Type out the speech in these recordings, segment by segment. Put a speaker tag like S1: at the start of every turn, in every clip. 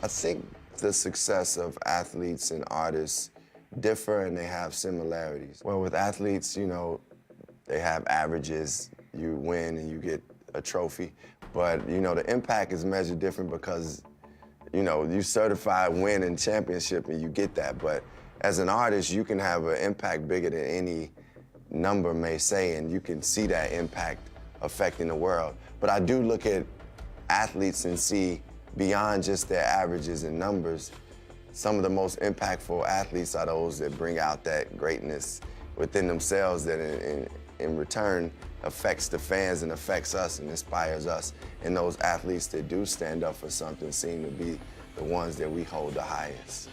S1: I think the success of athletes and artists differ and they have similarities. Well, with athletes, you know, they have averages. You win and you get a trophy. But, you know, the impact is measured different because, you know, you certified win and championship and you get that. But as an artist, you can have an impact bigger than any number may say, and you can see that impact affecting the world. But I do look at athletes and see beyond just their averages and numbers, some of the most impactful athletes are those that bring out that greatness within themselves that in return affects the fans and affects us and inspires us. And those athletes that do stand up for something seem to be the ones that we hold the highest.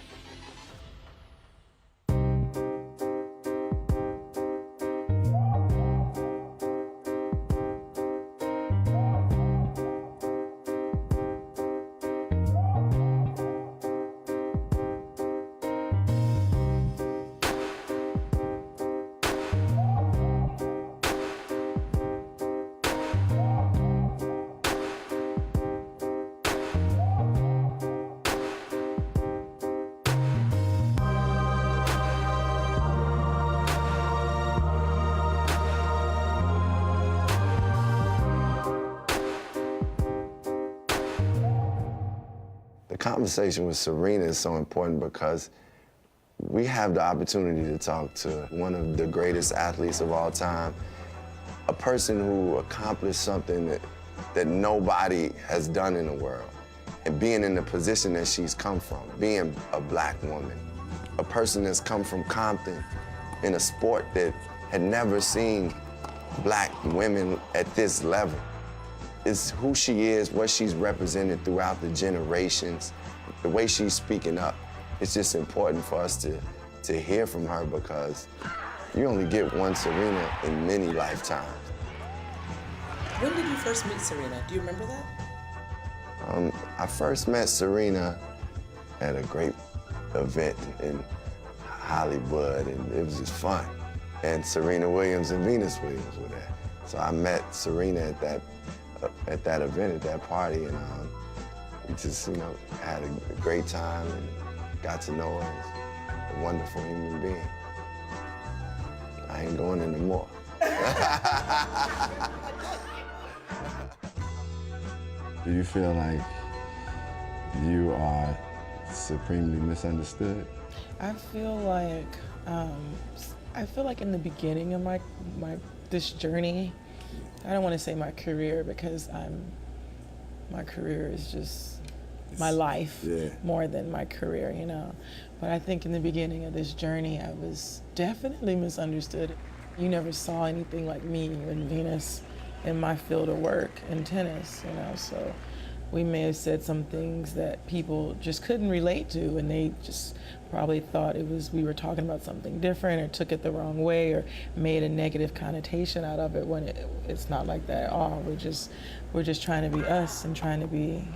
S1: The conversation with Serena is so important because we have the opportunity to talk to one of the greatest athletes of all time, a person who accomplished something that nobody has done in the world, and being in the position that she's come from, being a black woman, a person that's come from Compton in a sport that had never seen black women at this level. It's who she is, what she's represented throughout the generations, the way she's speaking up. It's just important for us to hear from her because you only get one Serena in many lifetimes.
S2: When did you first meet Serena? Do you remember that?
S1: I first met Serena at a great event in Hollywood, and it was just fun. And Serena Williams and Venus Williams were there. So I met Serena at that event, at that party, and we just, you know, had a great time and got to know her as a wonderful human being. I ain't going anymore.
S3: Do you feel like you are supremely misunderstood?
S4: I feel like in the beginning of this journey, I don't want to say my career because my career is just my life more than my career, you know. But I think in the beginning of this journey, I was definitely misunderstood. You never saw anything like me and Venus in my field of work in tennis, you know. So we may have said some things that people just couldn't relate to, and they just probably thought we were talking about something different, or took it the wrong way, or made a negative connotation out of it when it's not like that at all. We're just trying to be us and trying to be,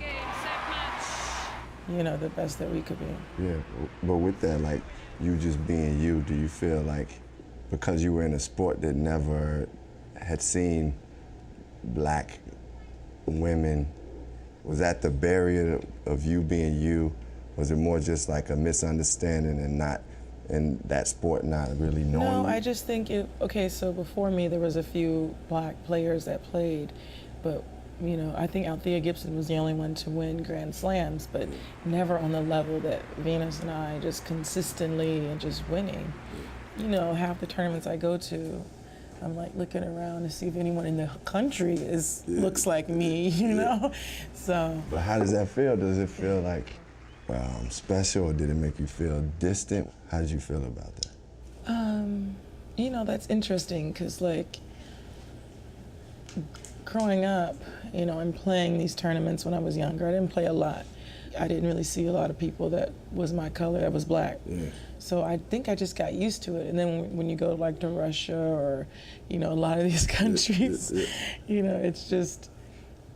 S4: you know, the best that we could be.
S3: Yeah, but with that, like, you just being you, do you feel like because you were in a sport that never had seen black women, was that the barrier of you being you? Was it more just like a misunderstanding and that sport not really knowing
S4: No,
S3: you?
S4: I just think okay, so before me there was a few black players that played, but you know, I think Althea Gibson was the only one to win Grand Slams, but never on the level that Venus and I, just consistently and just winning. You know, half the tournaments I go to, I'm like looking around to see if anyone in the country looks like me, you know? So.
S3: But how does that feel? Does it feel like special, or did it make you feel distant? How did you feel about that?
S4: You know, that's interesting, because like, growing up, you know, and playing these tournaments when I was younger, I didn't play a lot. I didn't really see a lot of people that was my color, that was black.
S3: Yeah.
S4: So I think I just got used to it. And then when you go like to Russia or, you know, a lot of these countries, you know, it's just,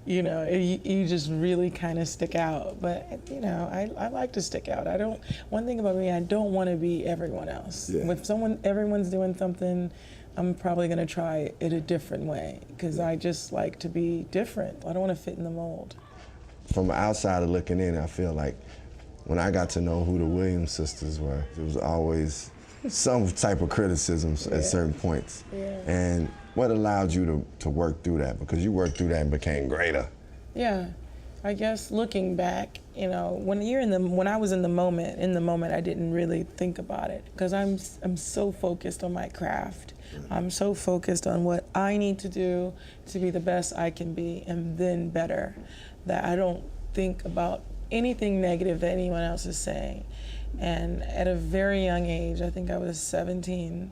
S4: you know, you just really kind of stick out. But, you know, I like to stick out. One thing about me, I don't want to be everyone else.
S3: Yeah.
S4: If everyone's doing something, I'm probably going to try it a different way, because I just like to be different. I don't want to fit in the mold.
S3: From an outsider looking in, I feel like when I got to know who the Williams sisters were, there was always some type of criticisms at certain points.
S4: Yeah.
S3: And what allowed you to work through that? Because you worked through that and became greater.
S4: Yeah, I guess looking back, you know, when I was in the moment, I didn't really think about it because I'm so focused on my craft. I'm so focused on what I need to do to be the best I can be and then better, that I don't think about anything negative that anyone else is saying. And at a very young age, I think I was 17,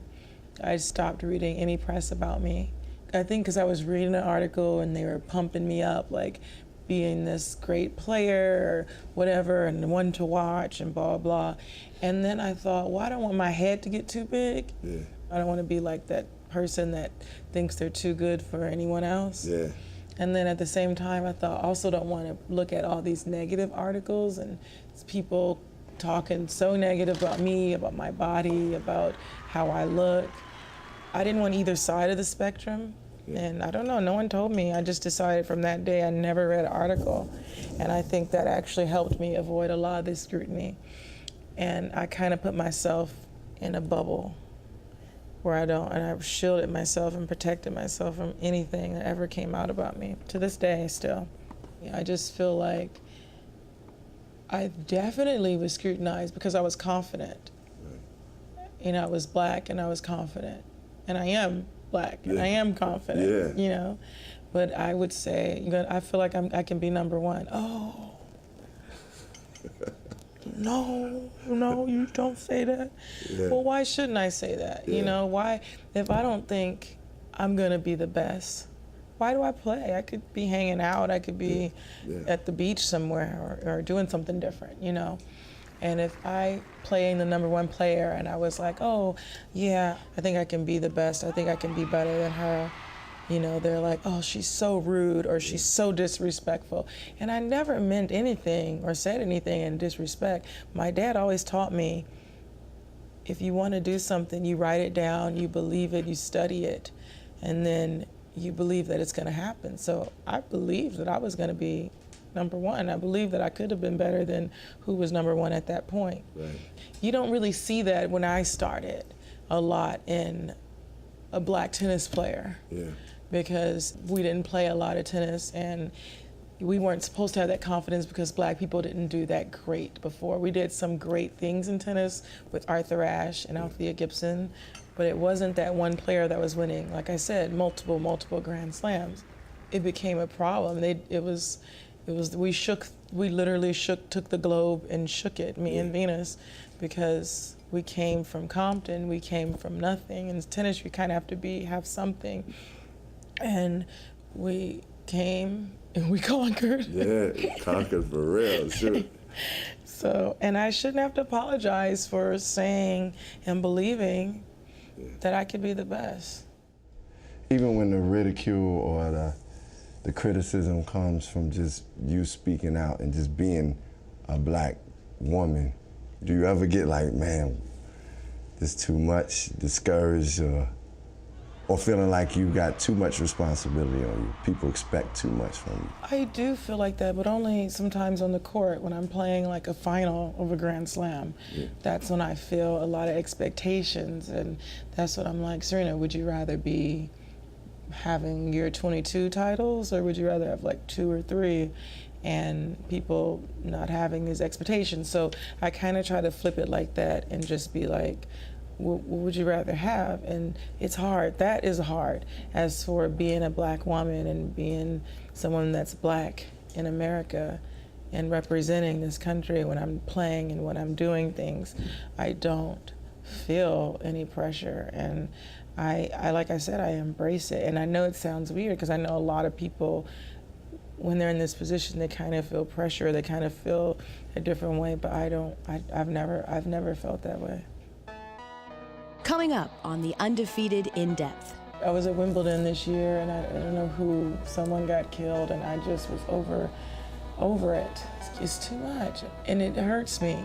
S4: I stopped reading any press about me. I think because I was reading an article and they were pumping me up, like being this great player or whatever and one to watch and blah, blah. And then I thought, well, I don't want my head to get too big.
S3: Yeah.
S4: I don't want to be like that person that thinks they're too good for anyone else.
S3: Yeah.
S4: And then at the same time, I thought, I also don't want to look at all these negative articles and people talking so negative about me, about my body, about how I look. I didn't want either side of the spectrum. Yeah. And I don't know, no one told me. I just decided from that day I never read an article. And I think that actually helped me avoid a lot of this scrutiny. And I kind of put myself in a bubble where I shielded myself and protected myself from anything that ever came out about me, to this day still. I just feel like I definitely was scrutinized because I was confident. Right. You know, I was black and I was confident. And I am black and I am confident, you know. But I would say, I feel like I can be number one. Oh. No, you don't say that. Yeah. Well, why shouldn't I say that? Yeah. You know, why, if I don't think I'm gonna be the best, why do I play? I could be hanging out, I could be at the beach somewhere or doing something different, you know? And if I playing the number one player and I was like, oh, yeah, I think I can be the best, I think I can be better than her, you know, they're like, oh, she's so rude or she's so disrespectful. And I never meant anything or said anything in disrespect. My dad always taught me, if you want to do something, you write it down, you believe it, you study it, and then you believe that it's going to happen. So I believed that I was going to be number one. I believed that I could have been better than who was number one at that point. Right. You don't really see that when I started a lot in a black tennis player. Yeah. Because we didn't play a lot of tennis and we weren't supposed to have that confidence because black people didn't do that great before. We did some great things in tennis with Arthur Ashe and Althea Gibson, but it wasn't that one player that was winning, like I said, multiple Grand Slams. It became a problem. We literally took the globe and shook it, me and Venus, because we came from Compton, we came from nothing. In tennis, you kind of have to have something. And we came and we conquered.
S3: Yeah, conquered for real, sure.
S4: So, and I shouldn't have to apologize for saying and believing that I could be the best.
S3: Even when the ridicule or the criticism comes from just you speaking out and just being a black woman, do you ever get like, man, this too much, discouraged, or feeling like you got too much responsibility on you? People expect too much from you.
S4: I do feel like that, but only sometimes on the court when I'm playing like a final of a Grand Slam. Yeah. That's when I feel a lot of expectations, and that's what I'm like, Serena, would you rather be having your 22 titles, or would you rather have like 2 or 3? And people not having these expectations. So I kind of try to flip it like that and just be like, what would you rather have? And it's hard. That is hard. As for being a black woman and being someone that's black in America and representing this country when I'm playing and when I'm doing things, I don't feel any pressure. And I like I said, I embrace it. And I know it sounds weird because I know a lot of people, when they're in this position, they kind of feel pressure, they kind of feel a different way, but I don't. I've never felt that way.
S5: Coming up on The Undefeated In Depth.
S4: I was at Wimbledon this year, and I don't know someone got killed, and I just was over it. It's too much, and it hurts me.